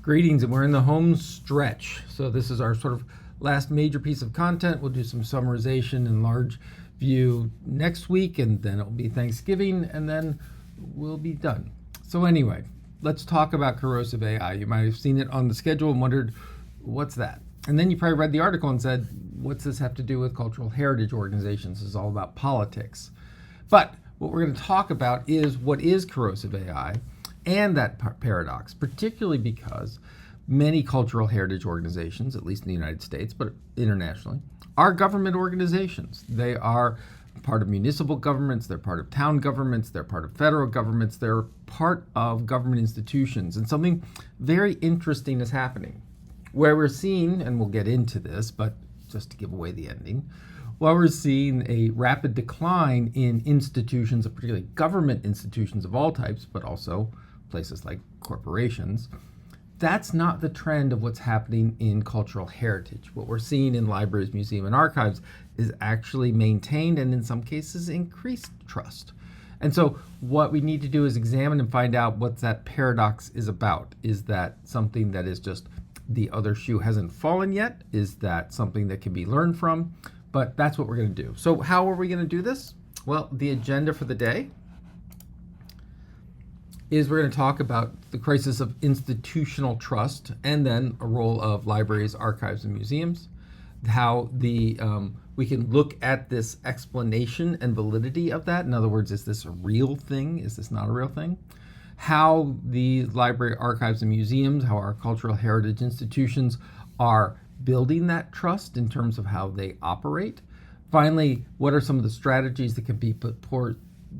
Greetings, and we're in the home stretch. So this is our sort of last major piece of content. We'll do some summarization and large view next week, and then it'll be Thanksgiving, and then we'll be done. So anyway, let's talk about corrosive AI. You might have seen it on the schedule and wondered, what's that? And then you probably read the article and said, what's this have to do with cultural heritage organizations? This is all about politics. But what we're going to talk about is what is corrosive AI and that paradox, particularly because many cultural heritage organizations, at least in the United States, but internationally, are government organizations. They are part of municipal governments, they're part of town governments, they're part of federal governments, they're part of government institutions. And something very interesting is happening, where we're seeing, and we'll get into this, but just to give away the ending, while we're seeing a rapid decline in institutions, particularly government institutions of all types, but also places like corporations, that's not the trend of what's happening in cultural heritage. What we're seeing in libraries, museums, and archives is actually maintained and in some cases increased trust. And so what we need to do is examine and find out what that paradox is about. Is that something that is just the other shoe hasn't fallen yet? Is that something that can be learned from? But that's what we're going to do. So how are we going to do this? Well, the agenda for the day is we're going to talk about the crisis of institutional trust and then a role of libraries, archives, and museums, how we can look at this explanation and validity of that. In other words, is this a real thing? Is this not a real thing? How the library, archives, and museums, how our cultural heritage institutions are building that trust in terms of how they operate. Finally, what are some of the strategies that can be put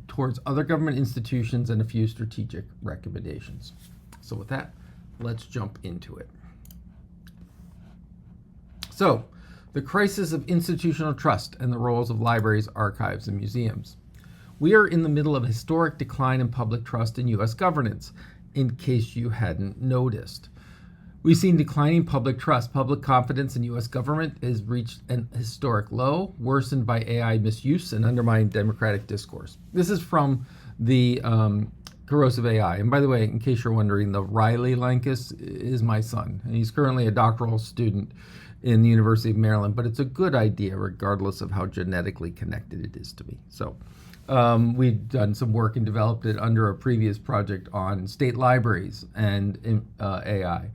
towards other government institutions, and a few strategic recommendations. So with that, let's jump into it. So, the crisis of institutional trust and the roles of libraries, archives, and museums. We are in the middle of a historic decline in public trust in U.S. governance, in case you hadn't noticed. We've seen declining public trust. Public confidence in U.S. government has reached an historic low, worsened by AI misuse and undermined democratic discourse. This is from the corrosive AI. And by the way, in case you're wondering, the Riley Lankus is my son, and he's currently a doctoral student in the University of Maryland. But it's a good idea, regardless of how genetically connected it is to me. So we've done some work and developed it under a previous project on state libraries and AI.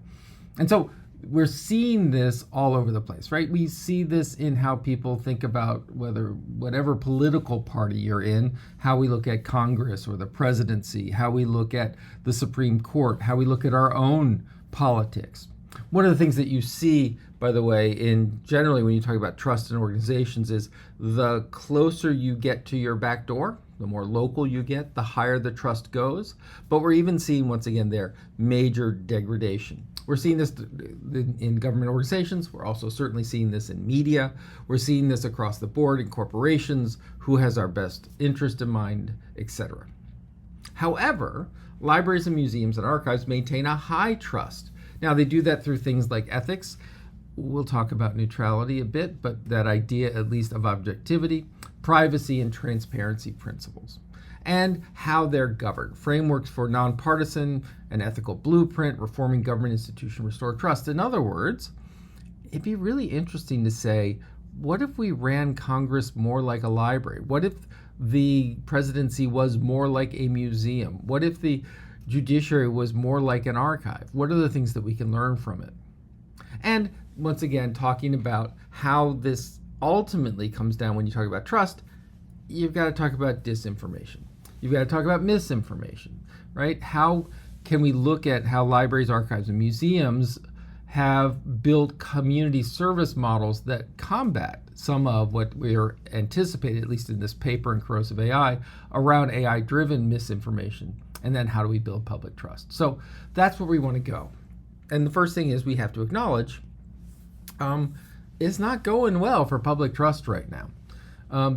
And so we're seeing this all over the place, right? We see this in how people think about whatever political party you're in, how we look at Congress or the presidency, how we look at the Supreme Court, how we look at our own politics. One of the things that you see, by the way, in generally when you talk about trust in organizations is the closer you get to your back door, the more local you get, the higher the trust goes. But we're even seeing, once again, there major degradation. We're seeing this in government organizations. We're also certainly seeing this in media. We're seeing this across the board in corporations, who has our best interest in mind, etc. However, libraries and museums and archives maintain a high trust. Now, they do that through things like ethics. We'll talk about neutrality a bit, but that idea at least of objectivity, privacy, and transparency principles, and how they're governed. Frameworks for nonpartisan and ethical blueprint, reforming government institution, restore trust. In other words, it'd be really interesting to say, what if we ran Congress more like a library? What if the presidency was more like a museum? What if the judiciary was more like an archive? What are the things that we can learn from it? And once again, talking about how this ultimately comes down when you talk about trust, you've got to talk about disinformation. You've got to talk about misinformation, right? How can we look at how libraries, archives, and museums have built community service models that combat some of what we're anticipating, at least in this paper in corrosive AI, around AI-driven misinformation? And then how do we build public trust? So that's where we want to go. And the first thing is we have to acknowledge it's not going well for public trust right now.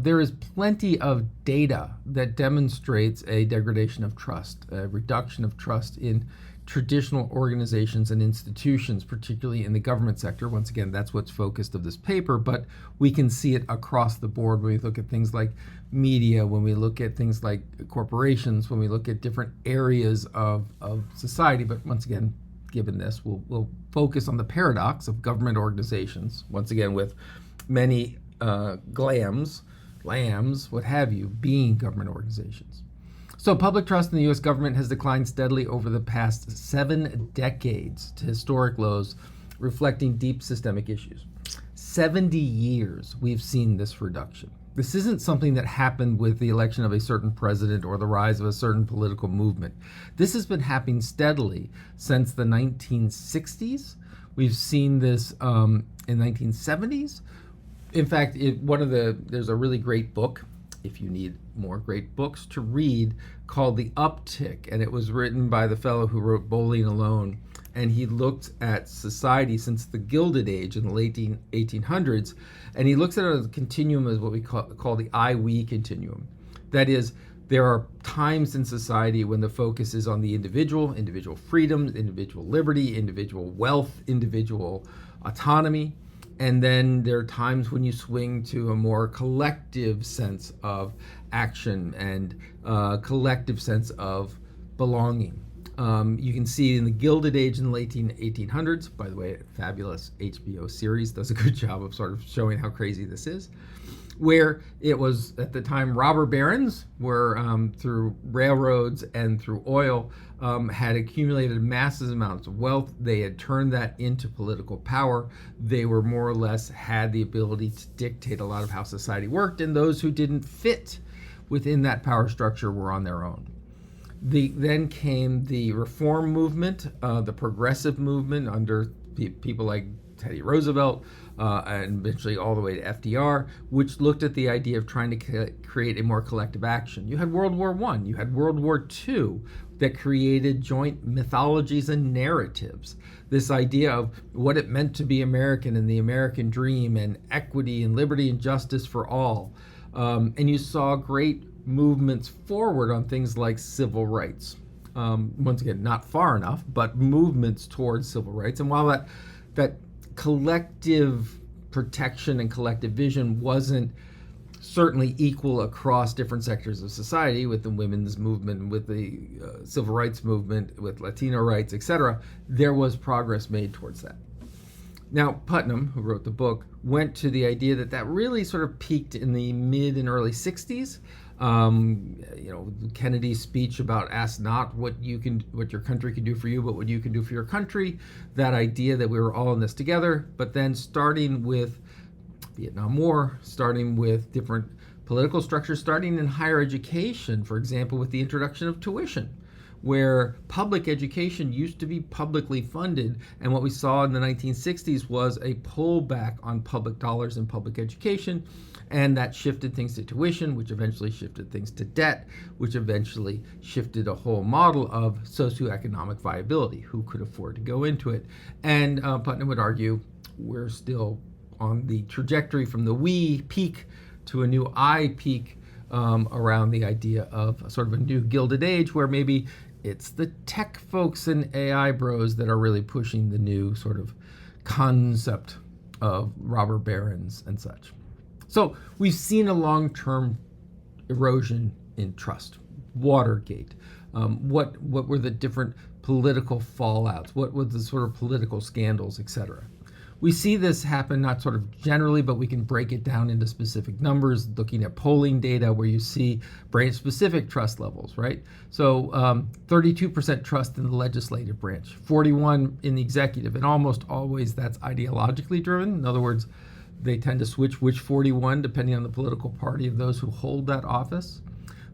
There is plenty of data that demonstrates a degradation of trust, a reduction of trust in traditional organizations and institutions, particularly in the government sector. Once again, that's what's focused of this paper, but we can see it across the board when we look at things like media, when we look at things like corporations, when we look at different areas of society. But once again, given this. We'll focus on the paradox of government organizations, once again with many GLAMs, LAMs, what have you, being government organizations. So public trust in the U.S. government has declined steadily over the past 7 decades to historic lows, reflecting deep systemic issues. 70 years we've seen this reduction. This isn't something that happened with the election of a certain president or the rise of a certain political movement. This has been happening steadily since the 1960s. We've seen this in the 1970s. In fact, there's a really great book, if you need more great books to read, called The Uptick, and it was written by the fellow who wrote Bowling Alone, and he looked at society since the Gilded Age in the late 1800s, and he looks at it as a continuum, as what we call the I-we continuum. That is, there are times in society when the focus is on the individual freedoms, individual liberty, individual wealth, individual autonomy. And then there are times when you swing to a more collective sense of action and collective sense of belonging. You can see in the Gilded Age in the late 1800s, by the way, a fabulous HBO series does a good job of sort of showing how crazy this is, where it was at the time robber barons were through railroads and through oil had accumulated massive amounts of wealth. They had turned that into political power. They were more or less had the ability to dictate a lot of how society worked, and those who didn't fit within that power structure were on their own. Then came the reform movement, the progressive movement under people like Teddy Roosevelt, and eventually all the way to FDR, which looked at the idea of trying to create a more collective action. You had World War I, you had World War II, that created joint mythologies and narratives. This idea of what it meant to be American and the American dream and equity and liberty and justice for all. And you saw great movements forward on things like civil rights. Once again, not far enough, but movements towards civil rights. And while that collective protection and collective vision wasn't certainly equal across different sectors of society, with the women's movement, with the civil rights movement, with Latino rights, etc., there was progress made towards that. Now, Putnam, who wrote the book, went to the idea that really sort of peaked in the mid and early 60s. Kennedy's speech about ask not what your country can do for you, but what you can do for your country. That idea that we were all in this together, but then starting with Vietnam War, starting with different political structures, starting in higher education, for example, with the introduction of tuition, where public education used to be publicly funded, and what we saw in the 1960s was a pullback on public dollars in public education, and that shifted things to tuition, which eventually shifted things to debt, which eventually shifted a whole model of socioeconomic viability, who could afford to go into it. And Putnam would argue we're still on the trajectory from the we peak to a new I peak, around the idea of sort of a new Gilded Age, where maybe it's the tech folks and AI bros that are really pushing the new sort of concept of robber barons and such. So we've seen a long-term erosion in trust. Watergate. What were the different political fallouts? What were the sort of political scandals, etc.? We see this happen not sort of generally, but we can break it down into specific numbers, looking at polling data where you see branch-specific trust levels, right? So 32% trust in the legislative branch, 41% in the executive, and almost always that's ideologically driven. In other words, they tend to switch which 41 depending on the political party of those who hold that office.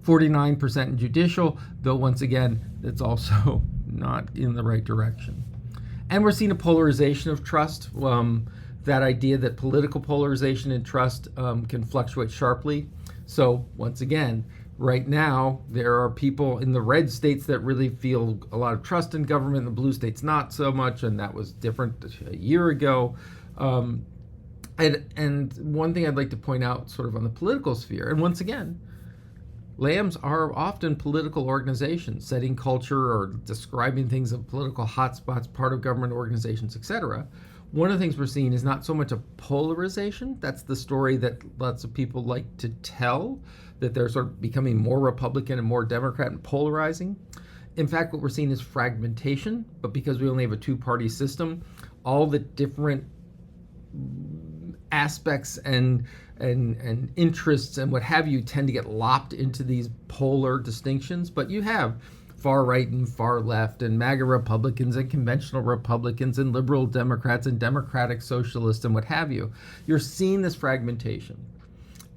49% in judicial, though once again, it's also not in the right direction. And we're seeing a polarization of trust. That idea that political polarization and trust can fluctuate sharply. So once again, right now, there are people in the red states that really feel a lot of trust in government, the blue states not so much, and that was different a year ago. And one thing I'd like to point out sort of on the political sphere, and once again, LAMs are often political organizations, setting culture or describing things of political hotspots, part of government organizations, etc. One of the things we're seeing is not so much a polarization. That's the story that lots of people like to tell, that they're sort of becoming more Republican and more Democrat and polarizing. In fact, what we're seeing is fragmentation, but because we only have a two-party system, all the different aspects and interests and what have you tend to get lopped into these polar distinctions. But you have far right and far left and MAGA Republicans and conventional Republicans and liberal Democrats and democratic socialists and what have you. You're seeing this fragmentation.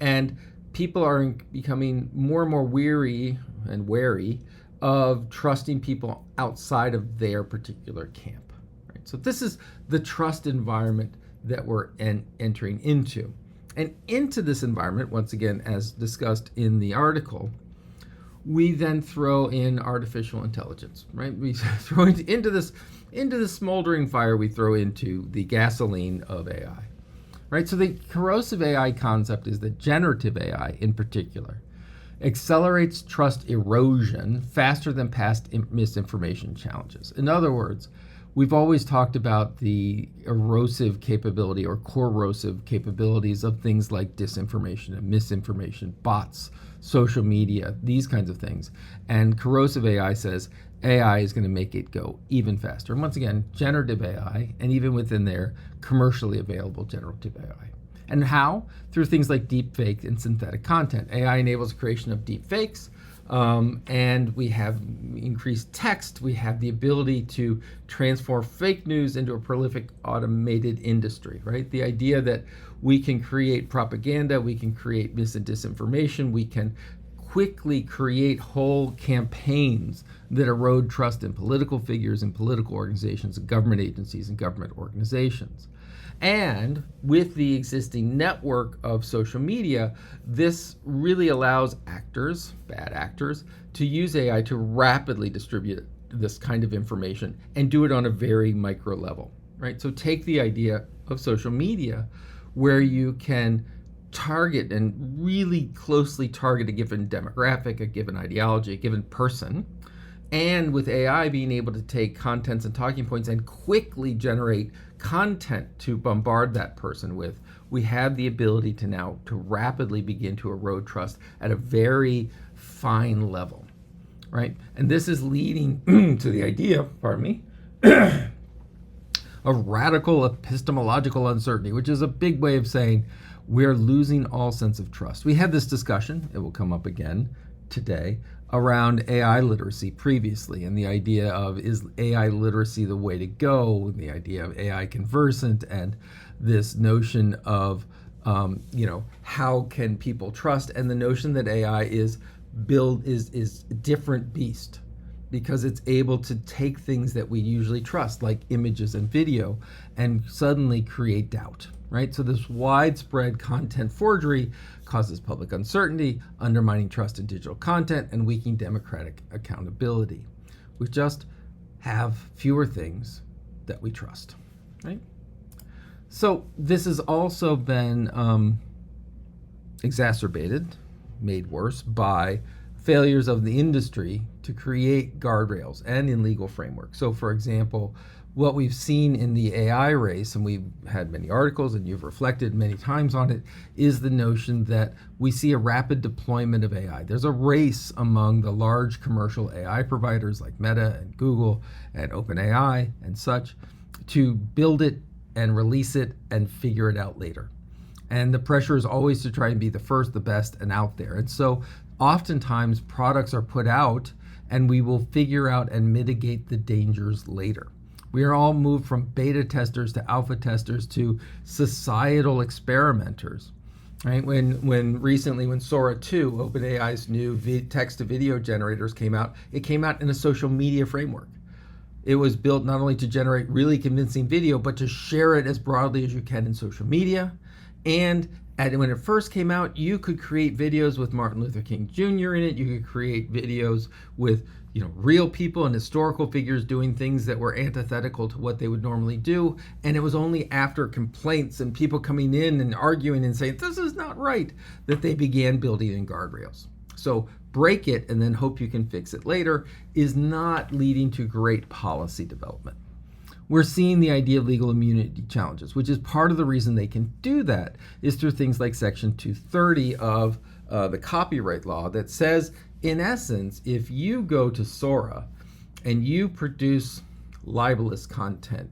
And people are becoming more and more weary and wary of trusting people outside of their particular camp. Right? So this is the trust environment that we're entering into. And into this environment, once again, as discussed in the article, we then throw in artificial intelligence, right? We throw into this smoldering fire, we throw into the gasoline of AI, right? So the corrosive AI concept is that generative AI in particular accelerates trust erosion faster than past misinformation challenges. In other words, we've always talked about the erosive capability or corrosive capabilities of things like disinformation and misinformation, bots, social media, these kinds of things. And corrosive AI says AI is going to make it go even faster. And once again, generative AI, and even within there, commercially available generative AI. And how? Through things like deepfake and synthetic content. AI enables the creation of deepfakes. And we have increased text. We have the ability to transform fake news into a prolific automated industry, right? The idea that we can create propaganda, we can create mis and disinformation, we can quickly create whole campaigns that erode trust in political figures and political organizations and government agencies and government organizations. And with the existing network of social media, this really allows actors, bad actors, to use AI to rapidly distribute this kind of information and do it on a very micro level, right? So take the idea of social media where you can target and really closely target a given demographic, a given ideology, a given person, and with AI being able to take contents and talking points and quickly generate content to bombard that person with, we have the ability to now to rapidly begin to erode trust at a very fine level, right? And this is leading to the idea, pardon me, of radical epistemological uncertainty, which is a big way of saying we're losing all sense of trust. We had this discussion, it will come up again today, around AI literacy previously, and the idea of, is AI literacy the way to go, and the idea of AI conversant, and this notion of how can people trust, and the notion that AI is a different beast because it's able to take things that we usually trust, like images and video, and suddenly create doubt, right? So this widespread content forgery causes public uncertainty, undermining trust in digital content, and weakening democratic accountability. We just have fewer things that we trust, right? So this has also been exacerbated, made worse by failures of the industry to create guardrails and in legal framework. So for example, what we've seen in the AI race, and we've had many articles and you've reflected many times on it, is the notion that we see a rapid deployment of AI. There's a race among the large commercial AI providers like Meta and Google and OpenAI and such to build it and release it and figure it out later. And the pressure is always to try and be the first, the best, and out there. And so oftentimes products are put out and we will figure out and mitigate the dangers later. We are all moved from beta testers to alpha testers to societal experimenters, right? When recently, when Sora 2, OpenAI's new text-to-video generators came out, it came out in a social media framework. It was built not only to generate really convincing video, but to share it as broadly as you can in social media. And when it first came out, you could create videos with Martin Luther King Jr. in it. You could create videos with real people and historical figures doing things that were antithetical to what they would normally do. And it was only after complaints and people coming in and arguing and saying, this is not right, that they began building in guardrails. So break it and then hope you can fix it later is not leading to great policy development. We're seeing the idea of legal immunity challenges, which is part of the reason they can do that is through things like Section 230 of the copyright law that says, in essence, if you go to Sora and you produce libelous content,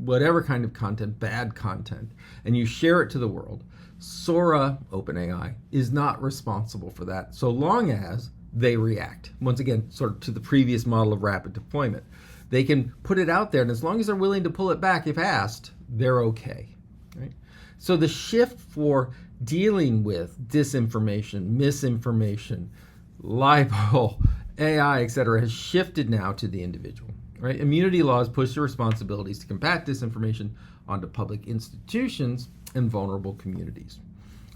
whatever kind of content, bad content, and you share it to the world, Sora, OpenAI, is not responsible for that so long as they react. Once again, sort of to the previous model of rapid deployment. They can put it out there, and as long as they're willing to pull it back if asked, they're okay. Right? So the shift for dealing with disinformation, misinformation, libel, AI, etc., has shifted now to the individual. Right? Immunity laws push the responsibilities to combat disinformation onto public institutions and vulnerable communities.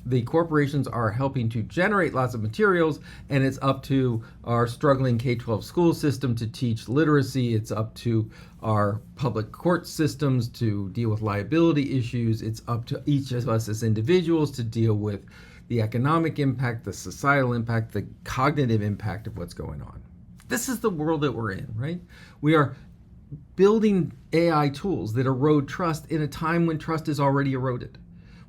The corporations are helping to generate lots of materials, and it's up to our struggling K-12 school system to teach literacy. It's up to our public court systems to deal with liability issues. It's up to each of us as individuals to deal with the economic impact, the societal impact, the cognitive impact of what's going on. This is the world that we're in, right? We are building AI tools that erode trust in a time when trust is already eroded.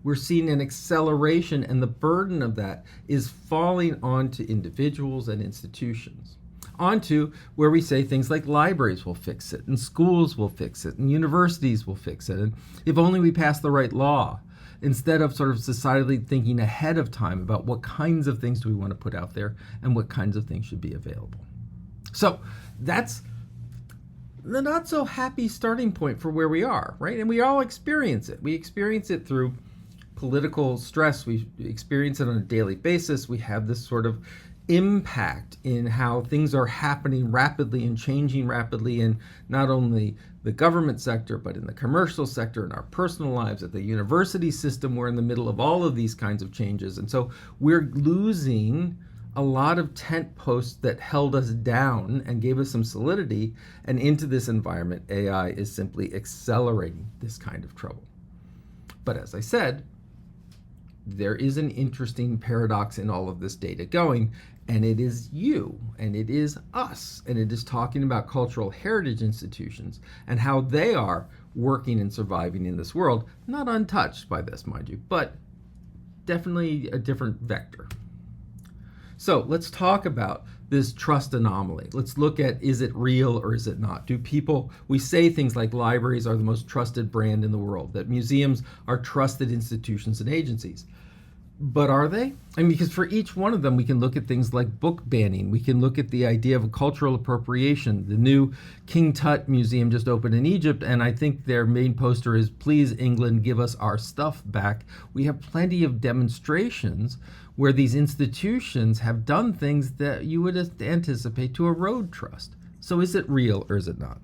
We're seeing an acceleration, and the burden of that is falling onto individuals and institutions. Onto where we say things like libraries will fix it, and schools will fix it, and universities will fix it, and if only we pass the right law, instead of sort of societally thinking ahead of time about what kinds of things do we want to put out there and what kinds of things should be available. So that's the not so happy starting point for where we are, right? And we all experience it. We experience it through political stress. We experience it on a daily basis. We have this sort of impact in how things are happening rapidly and changing rapidly in not only the government sector, but in the commercial sector, in our personal lives, at the university system. We're in the middle of all of these kinds of changes. And so we're losing a lot of tent posts that held us down and gave us some solidity. And into this environment, AI is simply accelerating this kind of trouble. But as I said, there is an interesting paradox in all of this data going, and it is you, and it is us, and it is talking about cultural heritage institutions and how they are working and surviving in this world, not untouched by this, mind you, but definitely a different vector. So let's talk about this trust anomaly. Let's look at, is it real or is it not? We say things like libraries are the most trusted brand in the world, that museums are trusted institutions and agencies. But are they? I mean, because for each one of them, we can look at things like book banning. We can look at the idea of cultural appropriation. The new King Tut Museum just opened in Egypt, and I think their main poster is, "Please, England, give us our stuff back." We have plenty of demonstrations where these institutions have done things that you would anticipate to erode trust. So is it real or is it not?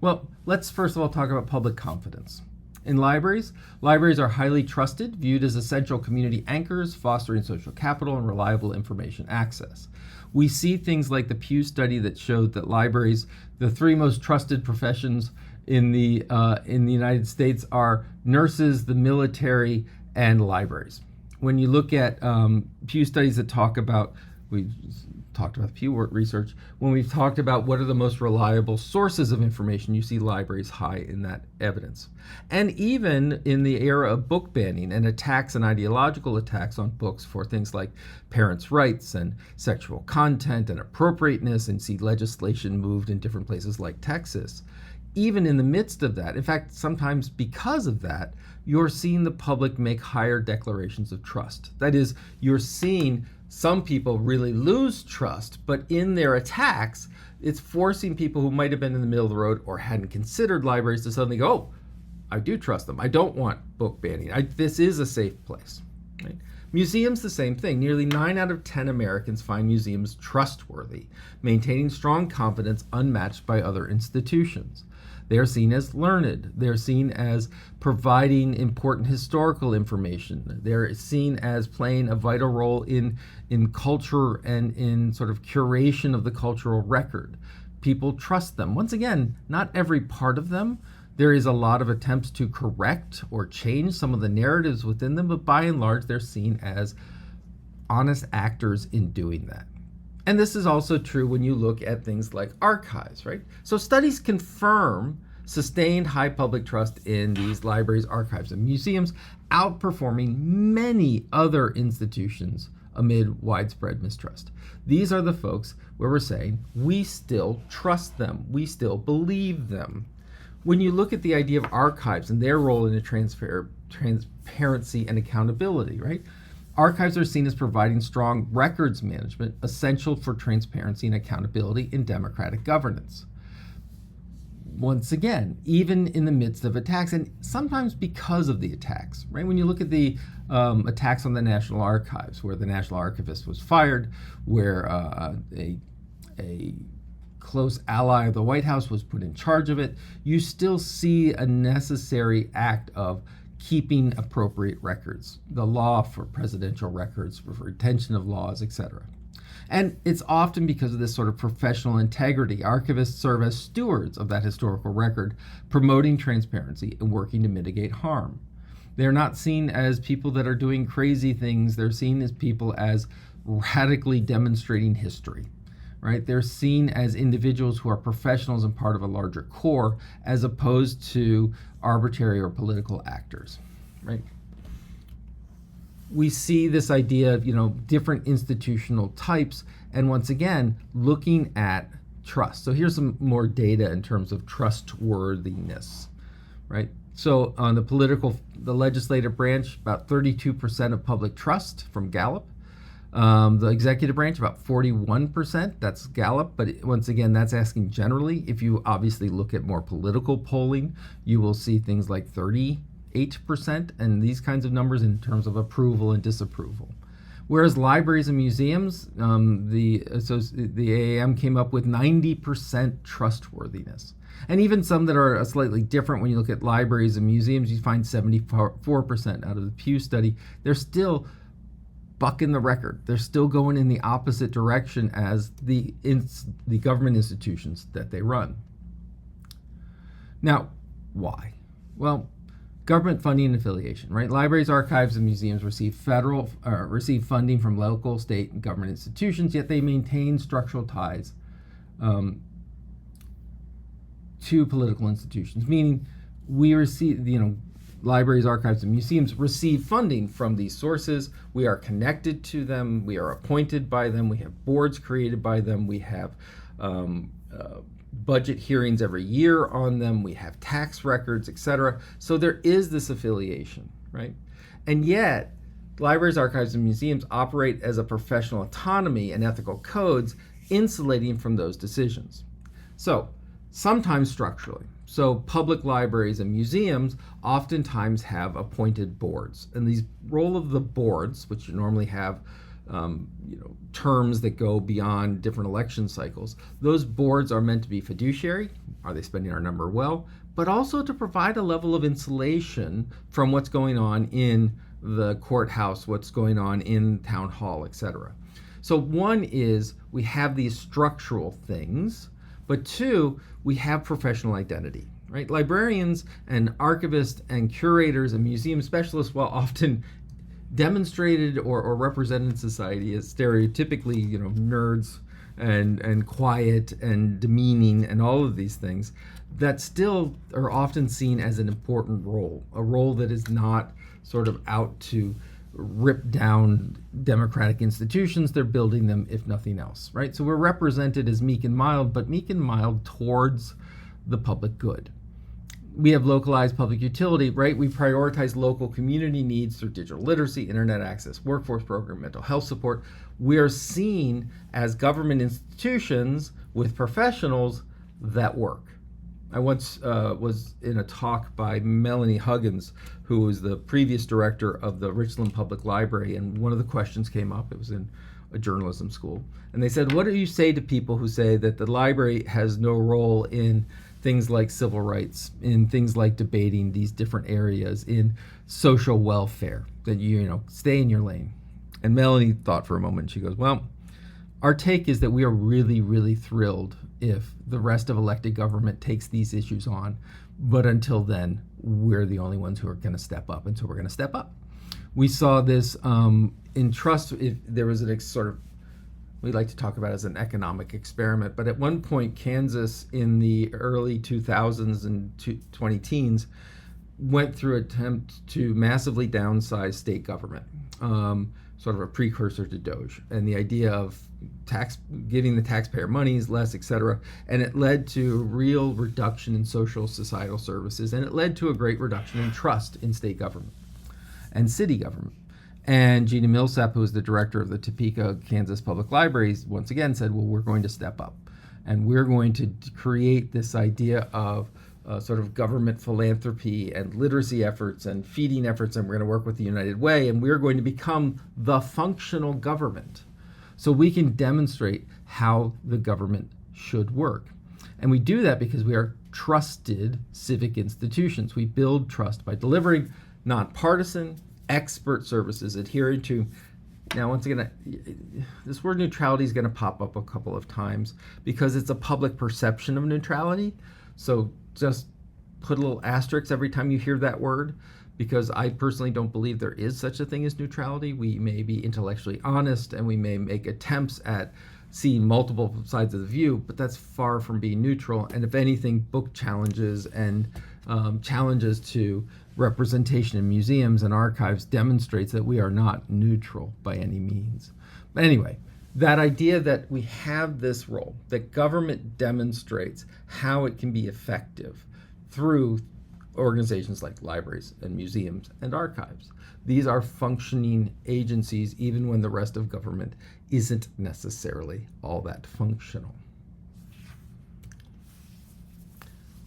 Well, let's first of all talk about public confidence. In libraries are highly trusted, viewed as essential community anchors, fostering social capital and reliable information access. We see things like the Pew study that showed that libraries, the three most trusted professions in the United States, are nurses, the military, and libraries. When you look at Pew studies that talk about, we talked about Pew research, when we've talked about what are the most reliable sources of information, you see libraries high in that evidence. And even in the era of book banning and attacks and ideological attacks on books for things like parents' rights and sexual content and appropriateness, and see legislation moved in different places like Texas, even in the midst of that, in fact, sometimes because of that, you're seeing the public make higher declarations of trust. That is, you're seeing some people really lose trust, but in their attacks, it's forcing people who might have been in the middle of the road or hadn't considered libraries to suddenly go, "Oh, I do trust them. I don't want book banning. This is a safe place." Right? Museums, the same thing. Nearly 9 out of 10 Americans find museums trustworthy, maintaining strong confidence unmatched by other institutions. They're seen as learned. They're seen as providing important historical information. They're seen as playing a vital role in culture and in sort of curation of the cultural record. People trust them. Once again, not every part of them. There is a lot of attempts to correct or change some of the narratives within them, but by and large, they're seen as honest actors in doing that. And this is also true when you look at things like archives, right? So studies confirm sustained high public trust in these libraries, archives, and museums, outperforming many other institutions amid widespread mistrust. These are the folks where we're saying we still trust them, we still believe them. When you look at the idea of archives and their role in transparency and accountability, right? Archives are seen as providing strong records management, essential for transparency and accountability in democratic governance. Once again, even in the midst of attacks, and sometimes because of the attacks, right? When you look at the attacks on the National Archives, where the National Archivist was fired, where a close ally of the White House was put in charge of it, you still see a necessary act of keeping appropriate records, the law for presidential records, for retention of laws, etc. And it's often because of this sort of professional integrity. Archivists serve as stewards of that historical record, promoting transparency and working to mitigate harm. They're not seen as people that are doing crazy things. They're seen as people as radically demonstrating history. Right? They're seen as individuals who are professionals and part of a larger core, as opposed to arbitrary or political actors. Right? We see this idea of different institutional types, and once again looking at trust. So here's some more data in terms of trustworthiness. Right? So on the legislative branch, about 32% of public trust from Gallup. The executive branch, about 41%, that's Gallup, but once again, that's asking generally. If you obviously look at more political polling, you will see things like 38% and these kinds of numbers in terms of approval and disapproval. Whereas libraries and museums, the AAM came up with 90% trustworthiness. And even some that are slightly different, when you look at libraries and museums, you find 74% out of the Pew study. They're still bucking the record. They're still going in the opposite direction as the government institutions that they run. Now, why? Well, government funding and affiliation, right? Libraries, archives, and museums receive funding from local, state, and government institutions, yet they maintain structural ties to political institutions, meaning we receive, libraries, archives, and museums receive funding from these sources. We are connected to them. We are appointed by them. We have boards created by them. We have budget hearings every year on them. We have tax records, etc. So there is this affiliation, right? And yet, libraries, archives, and museums operate as a professional autonomy and ethical codes, insulating from those decisions. So sometimes structurally. So public libraries and museums oftentimes have appointed boards, and these role of the boards, which normally have terms that go beyond different election cycles, those boards are meant to be fiduciary. Are they spending our number well? But also to provide a level of insulation from what's going on in the courthouse, what's going on in town hall, etc. So one is we have these structural things, but two, we have professional identity, right? Librarians and archivists and curators and museum specialists, while often demonstrated or represented in society as stereotypically, nerds and quiet and demeaning and all of these things, that still are often seen as an important role, a role that is not sort of out to rip down democratic institutions. They're building them, if nothing else, right? So we're represented as meek and mild, but meek and mild towards the public good. We have localized public utility, right? We prioritize local community needs through digital literacy, internet access, workforce program, mental health support. We're seen as government institutions with professionals that work. I once was in a talk by Melanie Huggins, who was the previous director of the Richland Public Library, and one of the questions came up. It was in a journalism school. And they said, what do you say to people who say that the library has no role in things like civil rights, in things like debating these different areas, in social welfare, that you stay in your lane? And Melanie thought for a moment. She goes, well, our take is that we are really, really thrilled if the rest of elected government takes these issues on. But until then, we're the only ones who are going to step up. And so we're going to step up. We saw this in trust. There was a sort of, we like to talk about it as an economic experiment. But at one point, Kansas in the early 2000s and 2010s went through an attempt to massively downsize state government. sort of a precursor to Doge, and the idea of giving the taxpayer monies less, etc. And it led to real reduction in social societal services, and it led to a great reduction in trust in state government and city government. And Gina Millsap, who was the director of the Topeka, Kansas Public Libraries, once again said, well, we're going to step up, and we're going to create this idea of sort of government philanthropy and literacy efforts and feeding efforts, and we're going to work with the United Way, and we're going to become the functional government. So we can demonstrate how the government should work. And we do that because we are trusted civic institutions. We build trust by delivering nonpartisan, expert services, adhering to, now once again, this word neutrality is going to pop up a couple of times because it's a public perception of neutrality. So just put a little asterisk every time you hear that word, because I personally don't believe there is such a thing as neutrality. We may be intellectually honest and we may make attempts at seeing multiple sides of the view, but that's far from being neutral. And if anything, book challenges and challenges to representation in museums and archives demonstrates that we are not neutral by any means. But anyway, that idea that we have this role, that government demonstrates how it can be effective through organizations like libraries and museums and archives. These are functioning agencies even when the rest of government isn't necessarily all that functional.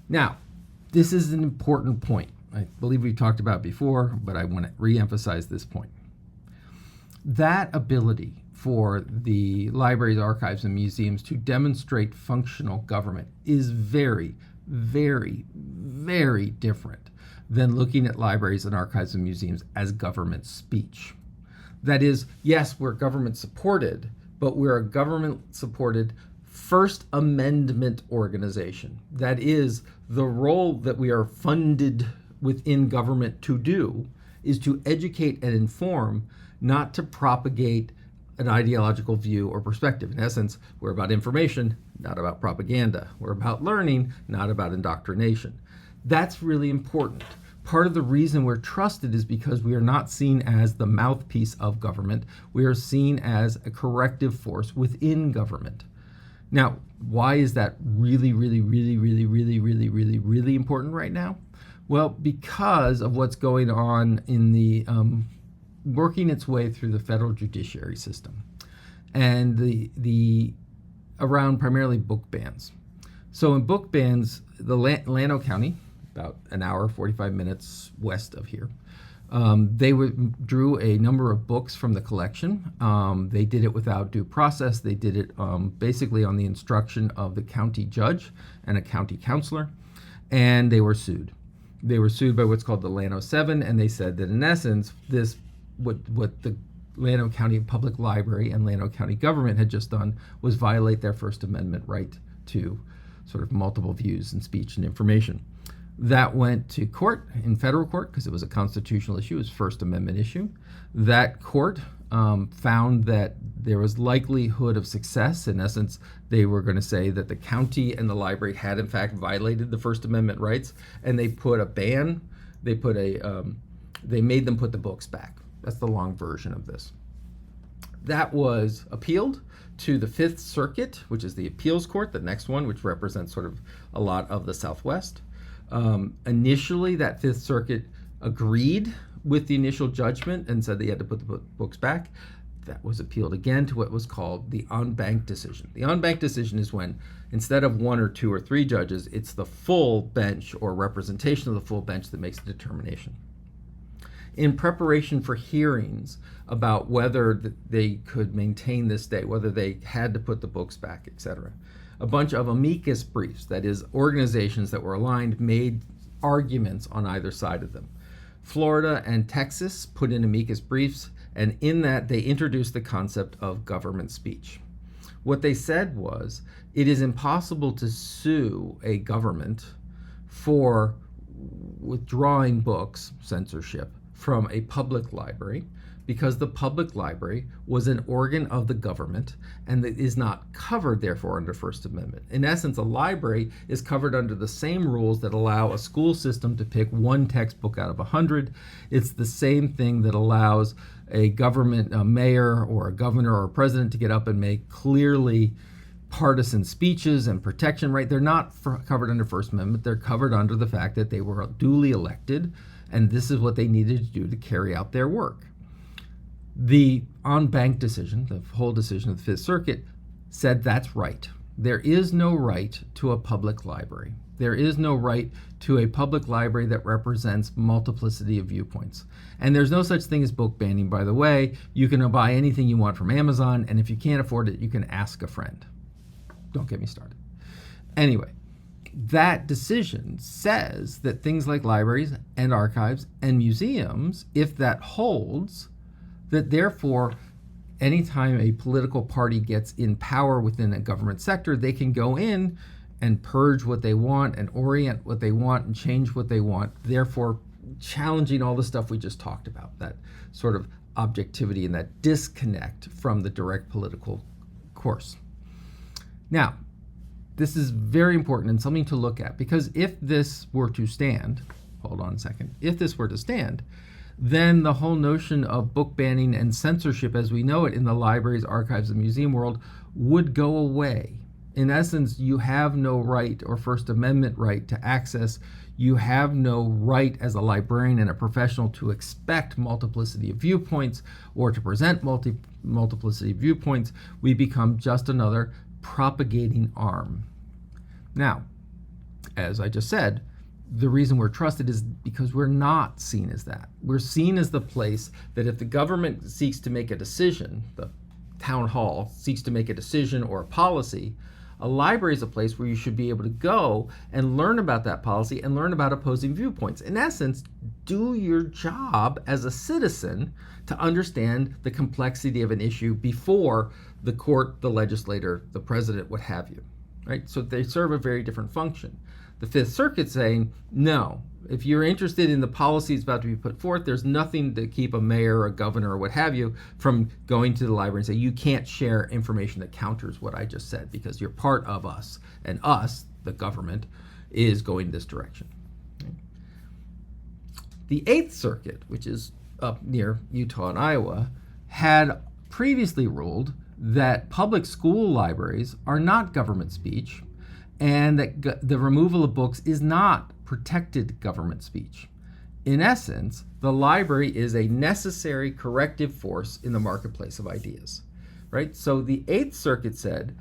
Now, this is an important point. I believe we've talked about it before, but I want to re-emphasize this point. That ability for the libraries, archives, and museums to demonstrate functional government is very, very, very different than looking at libraries and archives and museums as government speech. That is, yes, we're government supported, but we're a government supported First Amendment organization. That is, the role that we are funded within government to do is to educate and inform, not to propagate an ideological view or perspective. In essence, we're about information, not about propaganda. We're about learning, not about indoctrination. That's really important. Part of the reason we're trusted is because we are not seen as the mouthpiece of government. We are seen as a corrective force within government. Now, why is that really, really, really, really, really, really, really, really important right now? Well, because of what's going on in the working its way through the federal judiciary system and the around primarily book bans. So in book bans, the Llano County, about an hour, 45 minutes west of here, they drew a number of books from the collection. They did it without due process. They did it basically on the instruction of the county judge and a county counselor, and they were sued. They were sued by what's called the Llano 7, and they said that in essence, what the Llano County Public Library and Llano County government had just done was violate their First Amendment right to sort of multiple views and speech and information. That went to court, in federal court, because it was a constitutional issue, it was a First Amendment issue. That court found that there was likelihood of success. In essence, they were going to say that the county and the library had in fact violated the First Amendment rights, and they put a ban, they made them put the books back. That's the long version of this. That was appealed to the Fifth Circuit, which is the appeals court, the next one, which represents sort of a lot of the Southwest. Initially, that Fifth Circuit agreed with the initial judgment and said they had to put the books back. That was appealed again to what was called the en banc decision. The en banc decision is when, instead of one or two or three judges, it's the full bench or representation of the full bench that makes a determination. In preparation for hearings about whether they could maintain this stay, whether they had to put the books back, etc., a bunch of amicus briefs, that is, organizations that were aligned, made arguments on either side of them. Florida and Texas put in amicus briefs, and in that they introduced the concept of government speech. What they said was, it is impossible to sue a government for withdrawing books, censorship, from a public library, because the public library was an organ of the government and that is not covered, therefore, under First Amendment. In essence, a library is covered under the same rules that allow a school system to pick one textbook out of 100. It's the same thing that allows a government, a mayor or a governor or a president to get up and make clearly partisan speeches and protection, right? They're not covered under First Amendment. They're covered under the fact that they were duly elected, and this is what they needed to do to carry out their work. The en banc decision, the whole decision of the Fifth Circuit, said that's right. There is no right to a public library. There is no right to a public library that represents multiplicity of viewpoints. And there's no such thing as book banning, by the way. You can buy anything you want from Amazon, and if you can't afford it, you can ask a friend. Don't get me started. Anyway, that decision says that things like libraries and archives and museums, if that holds, that therefore anytime a political party gets in power within a government sector, they can go in and purge what they want and orient what they want and change what they want, therefore challenging all the stuff we just talked about, that sort of objectivity and that disconnect from the direct political course. Now, this is very important and something to look at, because if this were to stand, hold on a second, if this were to stand, then the whole notion of book banning and censorship as we know it in the libraries, archives, and museum world would go away. In essence, you have no right or First Amendment right to access. You have no right as a librarian and a professional to expect multiplicity of viewpoints or to present multiplicity of viewpoints. We become just another propagating arm. Now, as I just said, the reason we're trusted is because we're not seen as that. We're seen as the place that if the government seeks to make a decision, the town hall seeks to make a decision or a policy, a library is a place where you should be able to go and learn about that policy and learn about opposing viewpoints. In essence, do your job as a citizen to understand the complexity of an issue before the court, the legislator, the president, what have you, right? So they serve a very different function. The Fifth Circuit saying, no, if you're interested in the policies about to be put forth, there's nothing to keep a mayor, a governor, or what have you from going to the library and say, you can't share information that counters what I just said because you're part of us, and us, the government, is going this direction. The Eighth Circuit, which is up near Utah and Iowa, had previously ruled that public school libraries are not government speech, and that the removal of books is not protected government speech. In essence, the library is a necessary corrective force in the marketplace of ideas, right? So the Eighth Circuit said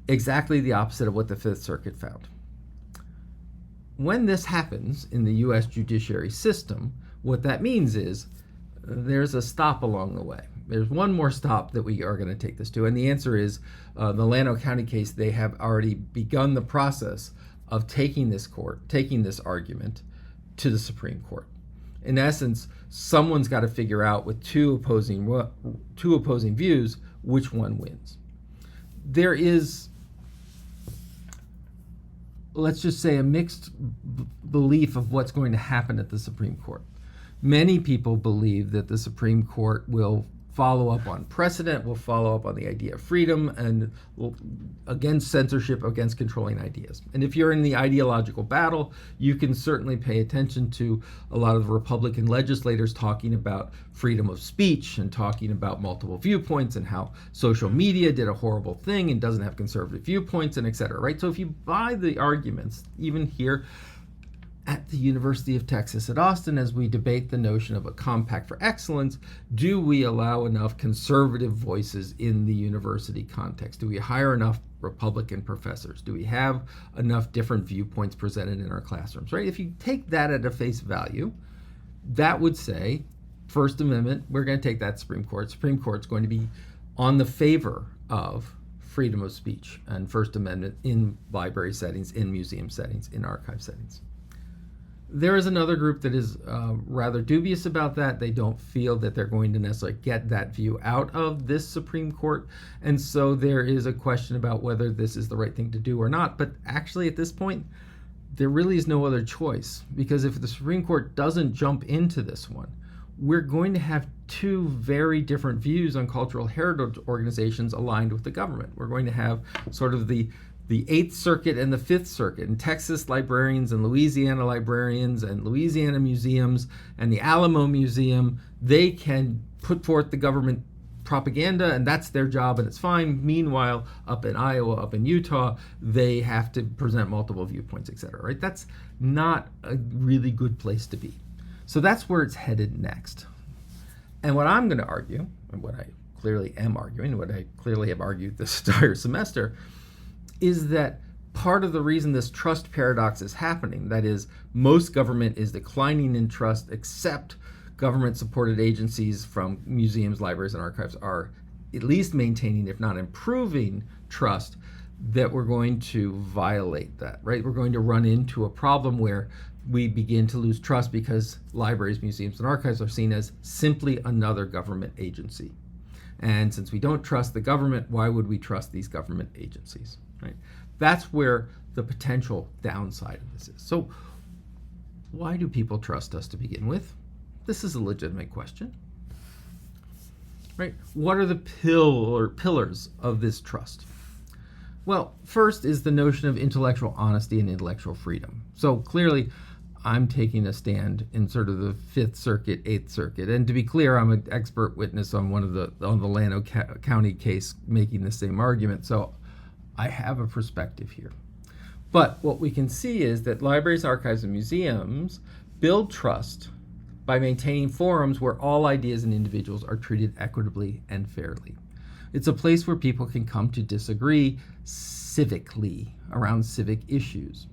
exactly the opposite of what the Fifth Circuit found. When this happens in the U.S. judiciary system, what that means is there's a stop along the way. There's one more stop that we are going to take this to, and the answer is the Llano County case. They have already begun the process of taking this argument to the Supreme Court. In essence, someone's got to figure out with two opposing views which one wins. There is, let's just say, a mixed belief of what's going to happen at the Supreme Court. Many people believe that the Supreme Court will follow up on precedent, will follow up on the idea of freedom and against censorship, against controlling ideas. And if you're in the ideological battle, you can certainly pay attention to a lot of Republican legislators talking about freedom of speech and talking about multiple viewpoints and how social media did a horrible thing and doesn't have conservative viewpoints and et cetera, right? So if you buy the arguments, even here at the University of Texas at Austin, as we debate the notion of a compact for excellence, do we allow enough conservative voices in the university context? Do we hire enough Republican professors? Do we have enough different viewpoints presented in our classrooms, right? If you take that at a face value, that would say, First Amendment, we're going to take that Supreme Court. Supreme Court's going to be on the favor of freedom of speech and First Amendment in library settings, in museum settings, in archive settings. There is another group that is rather dubious about that. They don't feel that they're going to necessarily get that view out of this Supreme Court. And so there is a question about whether this is the right thing to do or not. But actually, at this point, there really is no other choice. Because if the Supreme Court doesn't jump into this one, we're going to have two very different views on cultural heritage organizations aligned with the government. We're going to have sort of the Eighth Circuit and the Fifth Circuit, and Texas librarians and Louisiana librarians and Louisiana museums and the Alamo Museum. They can put forth the government propaganda, and that's their job, and it's fine. Meanwhile, up in Iowa, up in Utah, they have to present multiple viewpoints, etc. Right? That's not a really good place to be. So that's where it's headed next. And what I'm going to argue, and what I clearly am arguing, what I clearly have argued this entire semester, is that part of the reason this trust paradox is happening, that is, most government is declining in trust, except government-supported agencies from museums, libraries, and archives are at least maintaining, if not improving, trust, that we're going to violate that, right? We're going to run into a problem where we begin to lose trust because libraries, museums, and archives are seen as simply another government agency. And since we don't trust the government, why would we trust these government agencies, right? That's where the potential downside of this is. So why do people trust us to begin with? This is a legitimate question, right? What are the pillars of this trust? Well, first is the notion of intellectual honesty and intellectual freedom. So clearly, I'm taking a stand in sort of the Fifth Circuit, Eighth Circuit. And to be clear, I'm an expert witness on the Llano County case making the same argument. So I have a perspective here. But what we can see is that libraries, archives, and museums build trust by maintaining forums where all ideas and individuals are treated equitably and fairly. It's a place where people can come to disagree civically around civic issues.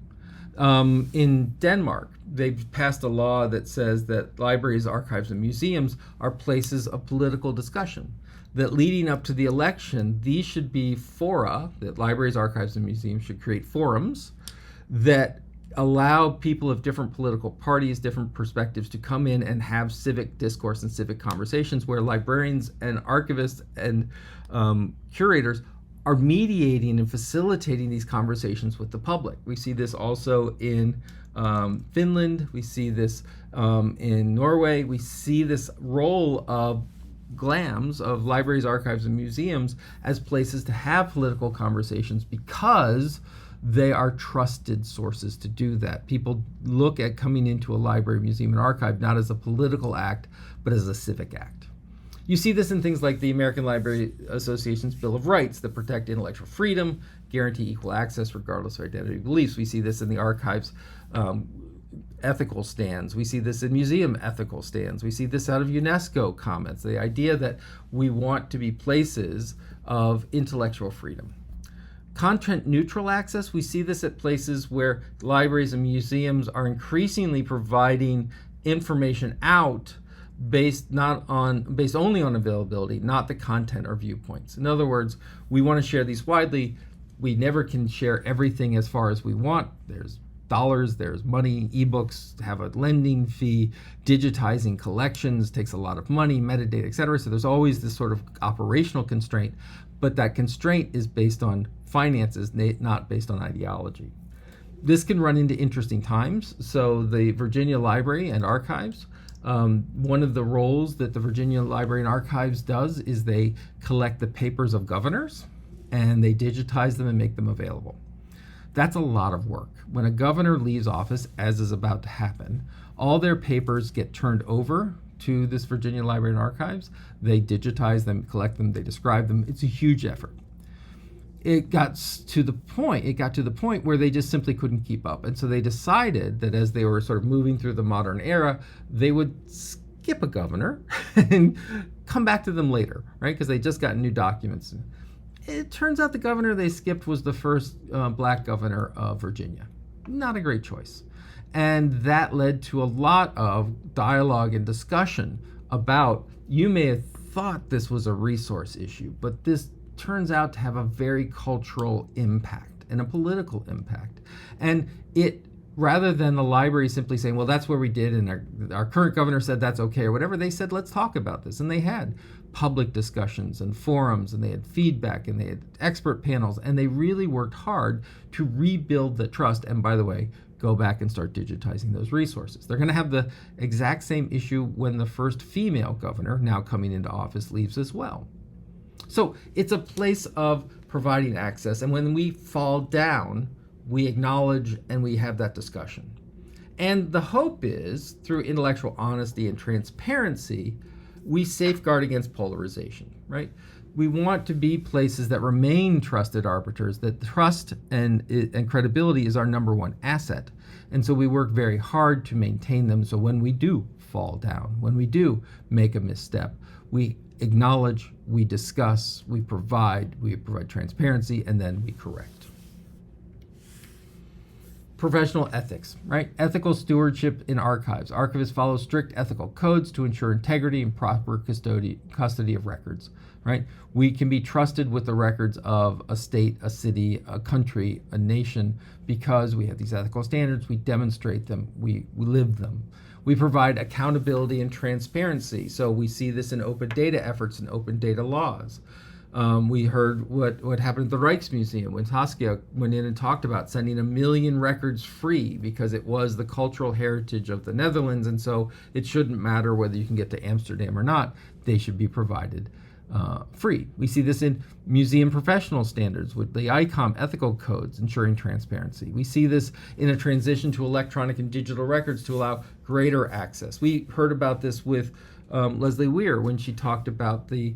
In Denmark, they've passed a law that says that libraries, archives, and museums are places of political discussion. That leading up to the election, these should be fora, that libraries, archives, and museums should create forums that allow people of different political parties, different perspectives to come in and have civic discourse and civic conversations where librarians and archivists and curators are mediating and facilitating these conversations with the public. We see this also in Finland. We see this in Norway. We see this role of LAMs, of libraries, archives, and museums, as places to have political conversations because they are trusted sources to do that. People look at coming into a library, museum, and archive not as a political act, but as a civic act. You see this in things like the American Library Association's Bill of Rights that protect intellectual freedom, guarantee equal access regardless of identity beliefs. We see this in the archives' ethical stands. We see this in museum ethical stands. We see this out of UNESCO comments, the idea that we want to be places of intellectual freedom. Content neutral access, we see this at places where libraries and museums are increasingly providing information out based only on availability, not the content or viewpoints. In other words, we want to share these widely. We never can share everything as far as we want. There's dollars, there's money, ebooks have a lending fee, digitizing collections takes a lot of money, metadata, etc. So there's always this sort of operational constraint, but that constraint is based on finances, not based on ideology. This can run into interesting times. So the Virginia Library and Archives, one of the roles that the Virginia Library and Archives does is they collect the papers of governors and they digitize them and make them available. That's a lot of work. When a governor leaves office, as is about to happen, all their papers get turned over to this Virginia Library and Archives. They digitize them, collect them, they describe them. It's a huge effort. It got to the point where they just simply couldn't keep up. And so they decided that as they were sort of moving through the modern era, they would skip a governor and come back to them later, right? Because they just got new documents. It turns out the governor they skipped was the first black governor of Virginia. Not a great choice. And that led to a lot of dialogue and discussion about, you may have thought this was a resource issue, but this turns out to have a very cultural impact and a political impact. And it, rather than the library simply saying, well, that's where we did, and our current governor said that's okay or whatever, they said, let's talk about this. And they had public discussions and forums, and they had feedback, and they had expert panels, and they really worked hard to rebuild the trust. And by the way, go back and start digitizing those resources. They're going to have the exact same issue when the first female governor, now coming into office, leaves as well. So it's a place of providing access, and when we fall down, we acknowledge and we have that discussion. And the hope is, through intellectual honesty and transparency, we safeguard against polarization, right? We want to be places that remain trusted arbiters, that trust and credibility is our number one asset. And so we work very hard to maintain them. So when we do fall down, when we do make a misstep, we acknowledge, we discuss, we provide transparency, and then we correct. Professional ethics, right? Ethical stewardship in archives. Archivists follow strict ethical codes to ensure integrity and proper custody of records, right? We can be trusted with the records of a state, a city, a country, a nation, because we have these ethical standards, we demonstrate them, we live them. We provide accountability and transparency. So we see this in open data efforts and open data laws. We heard what happened at the Rijksmuseum when Saskia went in and talked about sending 1 million records free because it was the cultural heritage of the Netherlands, and so it shouldn't matter whether you can get to Amsterdam or not. They should be provided free. We see this in museum professional standards with the ICOM ethical codes ensuring transparency. We see this in a transition to electronic and digital records to allow greater access. We heard about this with Leslie Weir when she talked about the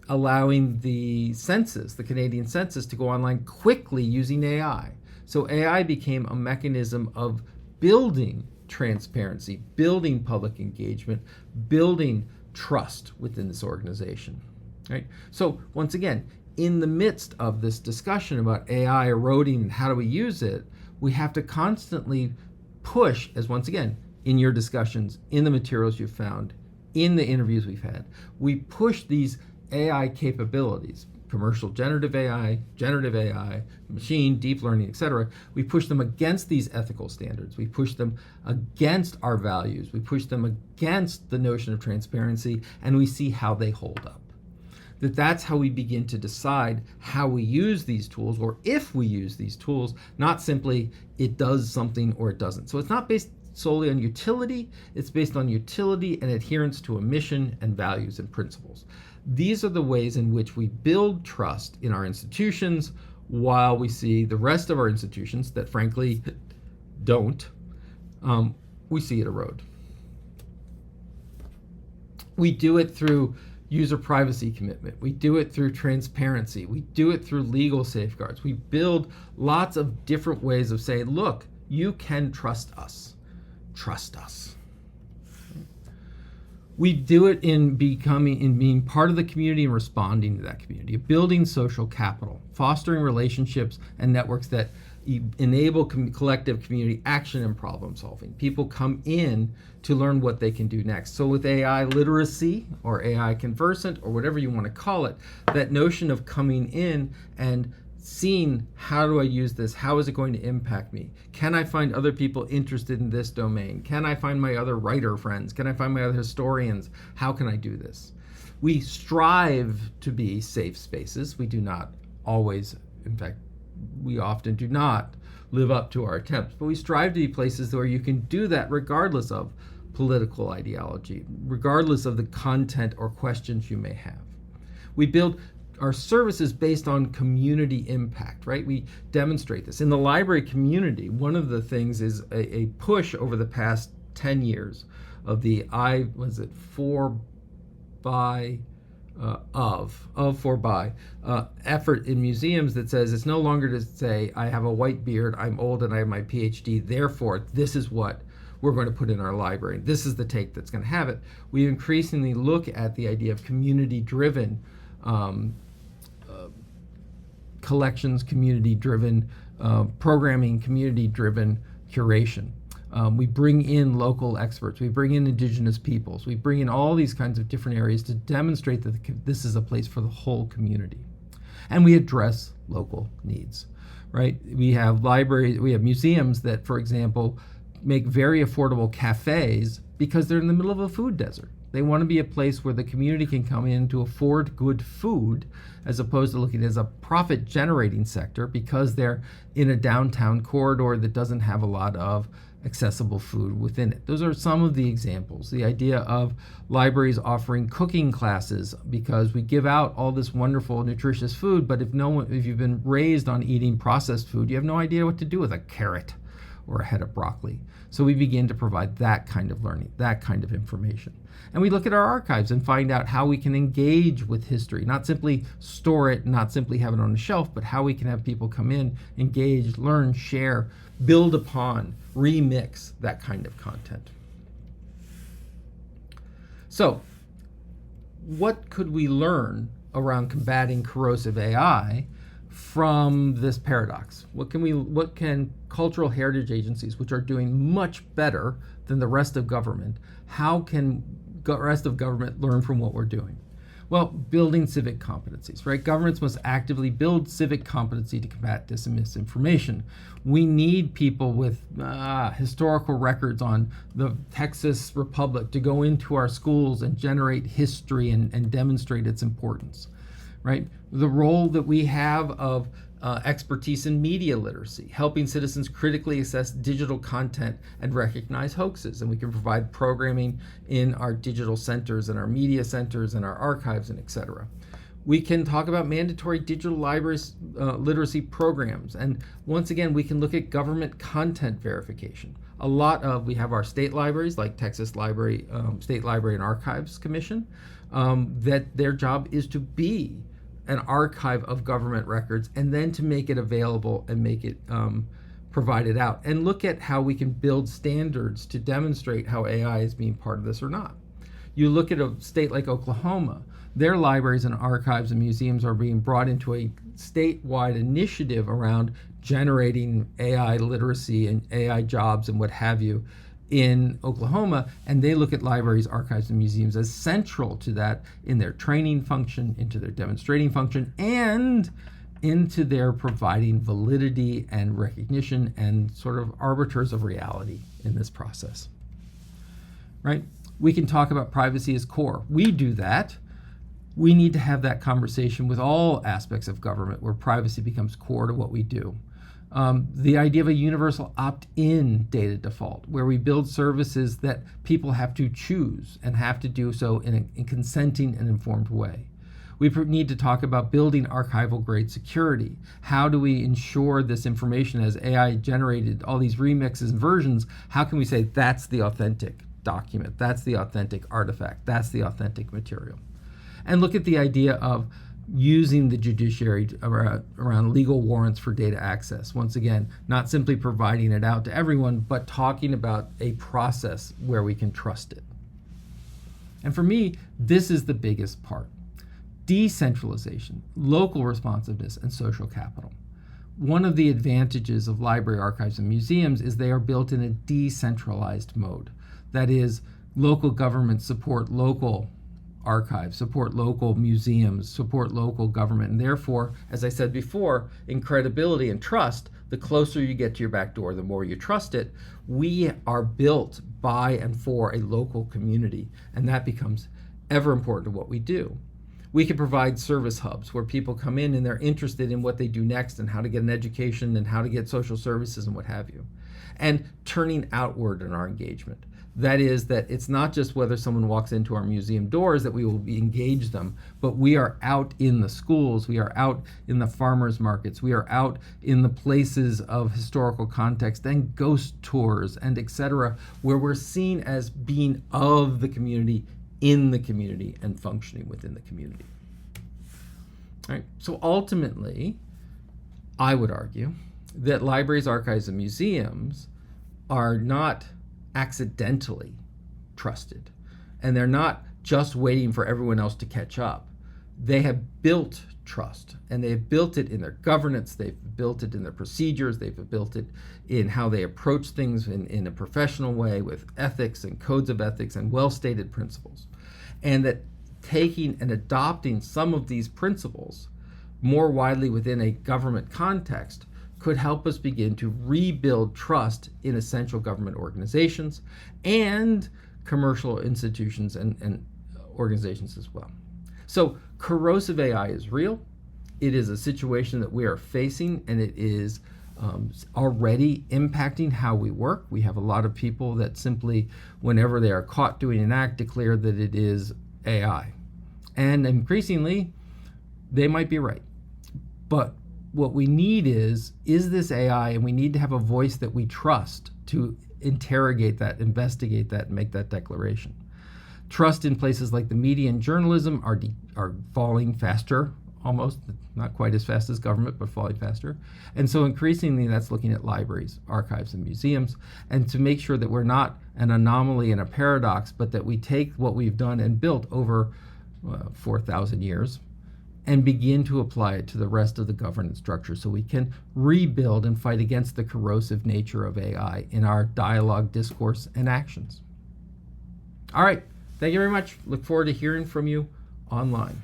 allowing the census, the Canadian census, to go online quickly using AI. So AI became a mechanism of building transparency, building public engagement, building trust within this organization, right? So once again, in the midst of this discussion about AI eroding and how do we use it, we have to constantly push, as once again, in your discussions, in the materials you've found, in the interviews we've had, we push these AI capabilities, commercial generative AI, machine, deep learning, etc. We push them against these ethical standards. We push them against our values. We push them against the notion of transparency, and we see how they hold up. That's how we begin to decide how we use these tools, or if we use these tools, not simply it does something or it doesn't. So it's not based solely on utility, it's based on utility and adherence to a mission and values and principles. These are the ways in which we build trust in our institutions, while we see the rest of our institutions that frankly don't, we see it erode. We do it through user privacy commitment. We do it through transparency. We do it through legal safeguards. We build lots of different ways of saying, look, you can trust us. Trust us. We do it in being part of the community and responding to that community, building social capital, fostering relationships and networks that enable collective community action and problem solving. People come in to learn what they can do next. So with AI literacy or AI conversant or whatever you want to call it, that notion of coming in and seeing, how do I use this? How is it going to impact me? Can I find other people interested in this domain? Can I find my other writer friends? Can I find my other historians? How can I do this? We strive to be safe spaces. We do not always, in fact, we often do not live up to our attempts, but we strive to be places where you can do that regardless of political ideology, regardless of the content or questions you may have. We build our services based on community impact, right? We demonstrate this. In the library community, one of the things is a push over the past 10 years of the effort in museums that says it's no longer to say, I have a white beard, I'm old, and I have my PhD, therefore this is what we're going to put in our library. This is the take that's going to have it. We increasingly look at the idea of community-driven collections, community-driven programming, community-driven curation. We bring in local experts, we bring in indigenous peoples, we bring in all these kinds of different areas to demonstrate that this is a place for the whole community. And we address local needs, right? We have libraries, we have museums that, for example, make very affordable cafes because they're in the middle of a food desert. They want to be a place where the community can come in to afford good food, as opposed to looking as a profit generating sector because they're in a downtown corridor that doesn't have a lot of accessible food within it. Those are some of the examples. The idea of libraries offering cooking classes because we give out all this wonderful nutritious food, but if you've been raised on eating processed food, you have no idea what to do with a carrot or a head of broccoli. So we begin to provide that kind of learning, that kind of information. And we look at our archives and find out how we can engage with history, not simply store it, not simply have it on a shelf, but how we can have people come in, engage, learn, share, build upon, remix that kind of content. So, what could we learn around combating corrosive AI from this paradox? What can cultural heritage agencies, which are doing much better than the rest of government, how can the rest of government learn from what we're doing? Well, building civic competencies, right? Governments must actively build civic competency to combat dis and misinformation. We need people with historical records on the Texas Republic to go into our schools and generate history and demonstrate its importance, right? The role that we have of expertise in media literacy, helping citizens critically assess digital content and recognize hoaxes. And we can provide programming in our digital centers and our media centers and our archives and et cetera. We can talk about mandatory digital libraries literacy programs. And once again, we can look at government content verification. We have our state libraries like Texas Library, State Library and Archives Commission, that their job is to be an archive of government records and then to make it available and make it provided out, and look at how we can build standards to demonstrate how AI is being part of this or not. You look at a state like Oklahoma, their libraries and archives and museums are being brought into a statewide initiative around generating AI literacy and AI jobs and what have you in Oklahoma, and they look at libraries, archives, and museums as central to that in their training function, into their demonstrating function, and into their providing validity and recognition and sort of arbiters of reality in this process, right? We can talk about privacy as core. We do that. We need to have that conversation with all aspects of government where privacy becomes core to what we do. The idea of a universal opt-in data default, where we build services that people have to choose and have to do so in a consenting and informed way. We need to talk about building archival grade security. How do we ensure this information as AI generated all these remixes and versions? How can we say that's the authentic document, that's the authentic artifact, that's the authentic material? And look at the idea of using the judiciary around legal warrants for data access. Once again, not simply providing it out to everyone, but talking about a process where we can trust it. And for me, this is the biggest part. Decentralization, local responsiveness, and social capital. One of the advantages of library archives and museums is they are built in a decentralized mode. That is, local governments support local archives, support local museums, support local government, and therefore, as I said before, in credibility and trust, the closer you get to your back door, the more you trust it. We are built by and for a local community, and that becomes ever important to what we do. We can provide service hubs where people come in and they're interested in what they do next and how to get an education and how to get social services and what have you. And turning outward in our engagement. That is, that it's not just whether someone walks into our museum doors that we will engage them, but we are out in the schools, we are out in the farmers markets, we are out in the places of historical context and ghost tours and etc., where we're seen as being of the community, in the community, and functioning within the community. All right. So ultimately, I would argue that libraries, archives, and museums are not accidentally trusted, and they're not just waiting for everyone else to catch up. They have built trust, and they've built it in their governance, they've built it in their procedures, they've built it in how they approach things in a professional way with ethics and codes of ethics and well-stated principles. And that taking and adopting some of these principles more widely within a government context could help us begin to rebuild trust in essential government organizations and commercial institutions and organizations as well. So corrosive AI is real. It is a situation that we are facing, and it is already impacting how we work. We have a lot of people that simply, whenever they are caught doing an act, declare that it is AI. And increasingly, they might be right. But what we need is this AI? And we need to have a voice that we trust to interrogate that, investigate that, and make that declaration. Trust in places like the media and journalism are falling faster, almost, not quite as fast as government, but falling faster. And so increasingly that's looking at libraries, archives, and museums, and to make sure that we're not an anomaly and a paradox, but that we take what we've done and built over 4,000 years and begin to apply it to the rest of the governance structure so we can rebuild and fight against the corrosive nature of AI in our dialogue, discourse, and actions. All right, thank you very much. Look forward to hearing from you online.